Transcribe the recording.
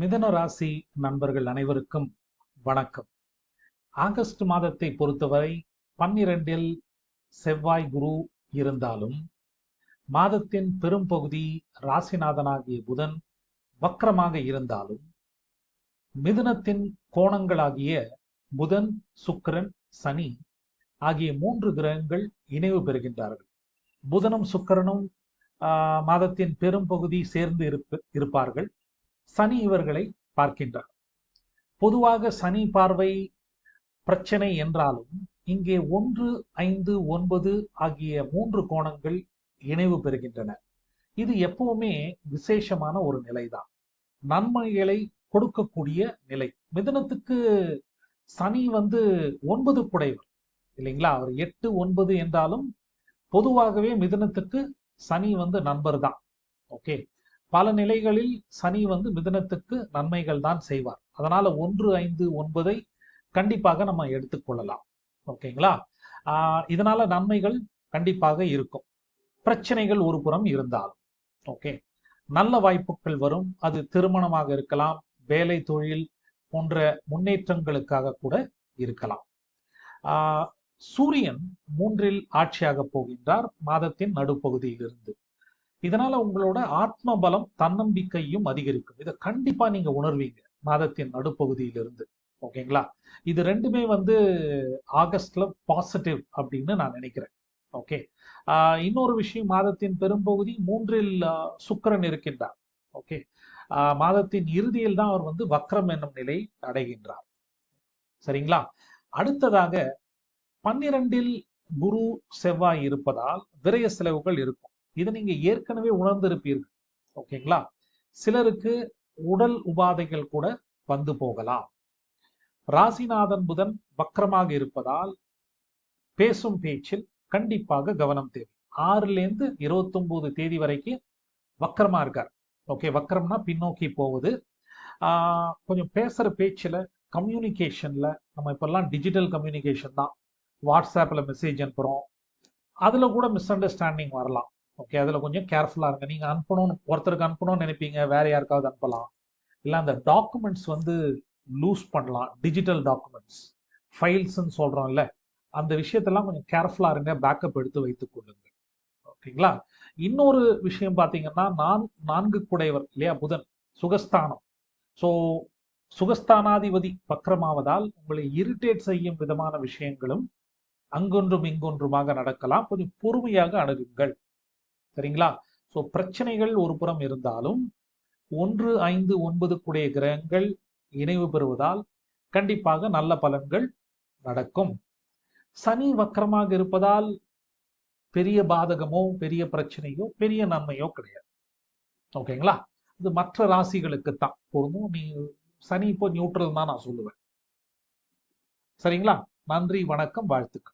மிதுன ராசி நண்பர்கள் அனைவருக்கும் வணக்கம். ஆகஸ்ட் மாதத்தை பொறுத்தவரை 12இல் செவ்வாய் குரு இருந்தாலும் மாதத்தின் பெரும்பகுதி ராசிநாதனாகிய புதன் வக்ரமாக இருந்தாலும் மிதுனத்தின் கோணங்களாகிய புதன், சுக்கிரன், சனி ஆகிய 3 கிரகங்கள் இணைவு பெறுகின்றார்கள். புதனும் சுக்கிரனும் மாதத்தின் பெரும்பகுதி சேர்ந்து இருப்பார்கள். சனி இவர்களை பார்க்கின்றார். பொதுவாக சனி பார்வை பிரச்சனை என்றாலும் இங்கே 1, 5, 9 ஆகிய 3 கோணங்கள் இணைவு பெறுகின்றன. இது எப்பவுமே விசேஷமான ஒரு நிலைதான். நன்மைகளை கொடுக்கக்கூடிய நிலை. மிதுனத்துக்கு சனி 9 குடைவர் இல்லைங்களா? அவர் 8, 9 என்றாலும் பொதுவாகவே மிதுனத்துக்கு சனி நண்பர் தான். ஓகே, பல நிலைகளில் சனி மிதுனத்துக்கு நன்மைகள் தான் செய்வார். அதனால 1, 5, 9 கண்டிப்பாக நம்ம எடுத்துக்கொள்ளலாம். ஓகேங்களா? இதனால நன்மைகள் கண்டிப்பாக இருக்கும். பிரச்சனைகள் ஒரு புறம் இருந்தாலும் ஓகே, நல்ல வாய்ப்புகள் வரும். அது திருமணமாக இருக்கலாம், வேலை தொழில் போன்ற முன்னேற்றங்களுக்காக கூட இருக்கலாம். சூரியன் 3இல் ஆட்சியாக போகின்றார் மாதத்தின் நடுப்பகுதியிலிருந்து. இதனால உங்களோட ஆத்ம பலம், தன்னம்பிக்கையும் அதிகரிக்கும். இதை கண்டிப்பா நீங்க உணர்வீங்க மாதத்தின் நடுப்பகுதியிலிருந்து. ஓகேங்களா? இது ரெண்டுமே ஆகஸ்ட்ல பாசிட்டிவ் அப்படின்னு நான் நினைக்கிறேன். ஓகே, இன்னொரு விஷயம், மாதத்தின் பெரும்பகுதி 3இல் சுக்கிரன் இருக்கின்றார். ஓகே, மாதத்தின் இறுதியில் தான் அவர் வக்ரம் என்னும் நிலை அடைகின்றார். சரிங்களா? அடுத்ததாக 12இல் குரு, செவ்வாய் இருப்பதால் விரய செலவுகள் இருக்கும். இதை நீங்க ஏற்கனவே உணர்ந்திருப்பீர்கள். ஓகேங்களா? சிலருக்கு உடல் உபாதைகள் கூட வந்து போகலாம். ராசிநாதன் புதன் வக்ரமாக இருப்பதால் பேசும் பேச்சில் கண்டிப்பாக கவனம் தேவை. 6லேருந்து 29 தேதி வரைக்கும் வக்ரமா இருக்கார். ஓகே, வக்ரம்னா பின்னோக்கி போவது. கொஞ்சம் பேசுற பேச்சுல, கம்யூனிகேஷன்ல, நம்ம இப்பெல்லாம் டிஜிட்டல் கம்யூனிகேஷன் தான். வாட்ஸ்அப்ல மெசேஜ் அனுப்புறோம், அதுல கூட மிஸ் அண்டர்ஸ்டாண்டிங் வரலாம். ஓகே, அதுல கொஞ்சம் கேர்ஃபுல்லா இருங்க. நீங்க அனுப்பணும்னு ஒருத்தருக்கு அனுப்பணும்னு நினைப்பீங்க, வேற யாருக்காவது அனுப்பலாம். இல்ல அந்த டாக்குமெண்ட்ஸ் லூஸ் பண்ணலாம். டிஜிட்டல் டாக்குமெண்ட்ஸ், ஃபைல்ஸ்ன்னு சொல்றோம்ல, அந்த விஷயத்தெல்லாம் கொஞ்சம் கேர்ஃபுல்லா இருங்க. பேக்கப் எடுத்து வைத்துக் கொள்ளுங்க. ஓகேங்களா? இன்னொரு விஷயம் பாத்தீங்கன்னா, 4 குடைவர் இல்லையா புதன், சுகஸ்தானம். ஸோ சுகஸ்தானாதிபதி வக்ரமாவதால் உங்களை இரிட்டேட் செய்யும் விதமான விஷயங்களும் அங்கொன்றும் இங்கொன்றுமாக நடக்கலாம். கொஞ்சம் பொறுமையாக அணுகுங்கள். சரிங்களா? ஸோ பிரச்சனைகள் ஒரு புறம் இருந்தாலும் 1, 5, 9 கூடிய கிரகங்கள் இணைவு பெறுவதால் கண்டிப்பாக நல்ல பலன்கள் நடக்கும். சனி வக்ரமாக இருப்பதால் பெரிய பாதகமோ, பெரிய பிரச்சனையோ, பெரிய நன்மையோ கிடையாது. ஓகேங்களா? இது மற்ற ராசிகளுக்கு தான் பொருந்தும். நீ சனி இப்போ நியூட்ரல் தான் நான் சொல்லுவேன். சரிங்களா? நன்றி, வணக்கம், வாழ்த்துக்கள்.